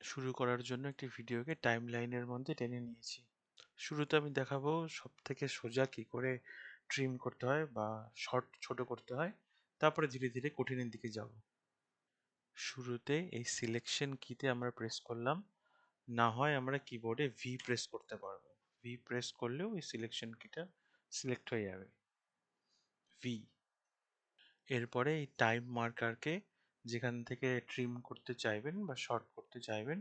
শুরু করার জন্য একটি ভিডিওকে টাইমলাইনের মধ্যে টেনে নিয়েছি। শুরুতে আমি দেখাবো সবথেকে সোজা কি করে ট্রিম করতে হয় বা ছোট করতে হয়। তারপরে ধীরে ধীরে কঠিনের দিকে যাব। শুরুতে এই সিলেকশন কিতে আমরা প্রেস করলাম, না হয় আমরা কিবোর্ডে ভি প্রেস করতে পারবো। ভি প্রেস করলেও এই সিলেকশন কিটা সিলেক্ট হয়ে যাবে। ভি। এরপরে এই টাইম মার্কারকে যেখান থেকে ট্রিম করতে চাইবেন বা শর্ট করতে চাইবেন,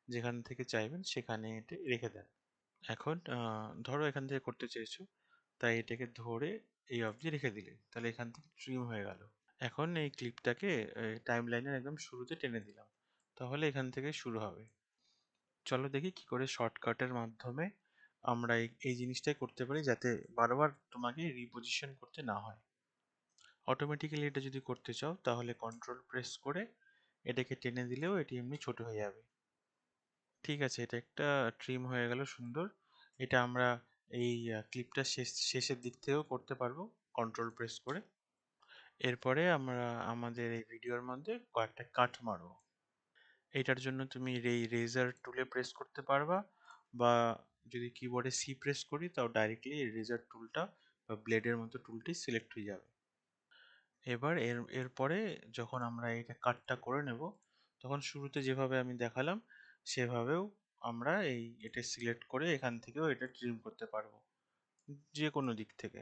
যেখান থেকে চাইবেন সেখানে এটি রেখে দেন। এখন ধরো এখান থেকে করতে চাইছো, তাই এটাকে ধরে এই অবধি রেখে দিলে, তাহলে এখান থেকে ট্রিম হয়ে গেল। এখন এই ক্লিপটাকে টাইম লাইনের একদম শুরুতে টেনে দিলাম, তাহলে এখান থেকে শুরু হবে। চলো দেখি কি করে শর্টকাটের মাধ্যমে আমরা এই জিনিসটাই করতে পারি, যাতে বারবার তোমাকে রিপোজিশন করতে না হয়। অটোমেটিক্যালি এটা যদি করতে চাও তাহলে কন্ট্রোল প্রেস করে এটাকে টেনে দিলেও এটি এমনি ছোট হয়ে যাবে। ঠিক আছে, এটা একটা ট্রিম হয়ে গেল সুন্দর। এটা আমরা এই ক্লিপটা শেষের দিক থেকেও করতে পারবো কন্ট্রোল প্রেস করে। এরপরে আমরা আমাদের এই ভিডিওর মধ্যে কয়েকটা কাট মারবো। এইটার জন্য তুমি এই রেজার টুলে প্রেস করতে পারবা, বা যদি কিবোর্ডে সি প্রেস করি তাও ডাইরেক্টলি এই রেজার টুলটা বা ব্লেডের মতো টুলটি সিলেক্ট হয়ে যাবে। এবার এরপরে যখন আমরা এটা কাটটা করে নেব, তখন শুরুতে যেভাবে আমি দেখালাম সেভাবেও আমরা এটা সিলেক্ট করে এখান থেকেও এটা ট্রিম করতে পারবো, যে কোনো দিক থেকে।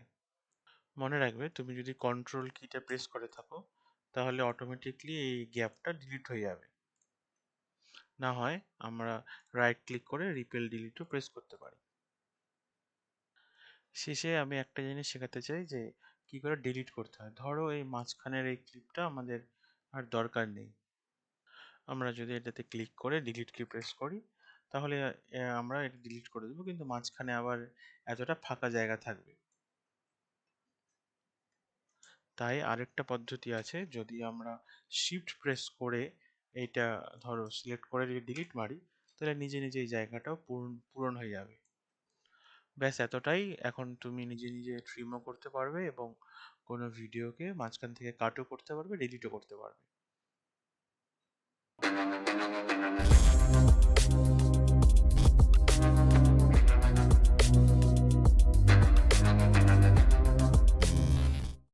মনে রাখবে, তুমি যদি কন্ট্রোল কিটা প্রেস করে থাকো তাহলে অটোমেটিকলি এই গ্যাপটা ডিলিট হয়ে যাবে। না হয় আমরা রাইট ক্লিক করে রিপেল ডিলিটও প্রেস করতে পারি। শেষে আমি একটা জিনিস শেখাতে চাই যে কি করে ডিলিট করতে হয়। ধরো এই মাঝখানের এই ক্লিপটা আমাদের আর দরকার নেই। আমরা যদি এটাতে ক্লিক করে ডিলিট কি প্রেস করি, তাহলে আমরা এটা ডিলিট করে দেবো, কিন্তু মাঝখানে আবার এতটা ফাঁকা জায়গা থাকবে। তাই আরেকটা পদ্ধতি আছে, যদি আমরা শিফট প্রেস করে এইটা ধরো সিলেক্ট করে যদি ডিলিট মারি, তাহলে নিজে নিজে এই জায়গাটাও পূরণ হয়ে যাবে। ব্যাস এতটাই। এখন তুমি নিজে নিজে ট্রিমও করতে পারবে এবং কোনো ভিডিওকে মাঝখান থেকে কাটও করতে পারবে, ডিলিটও করতে পারবে।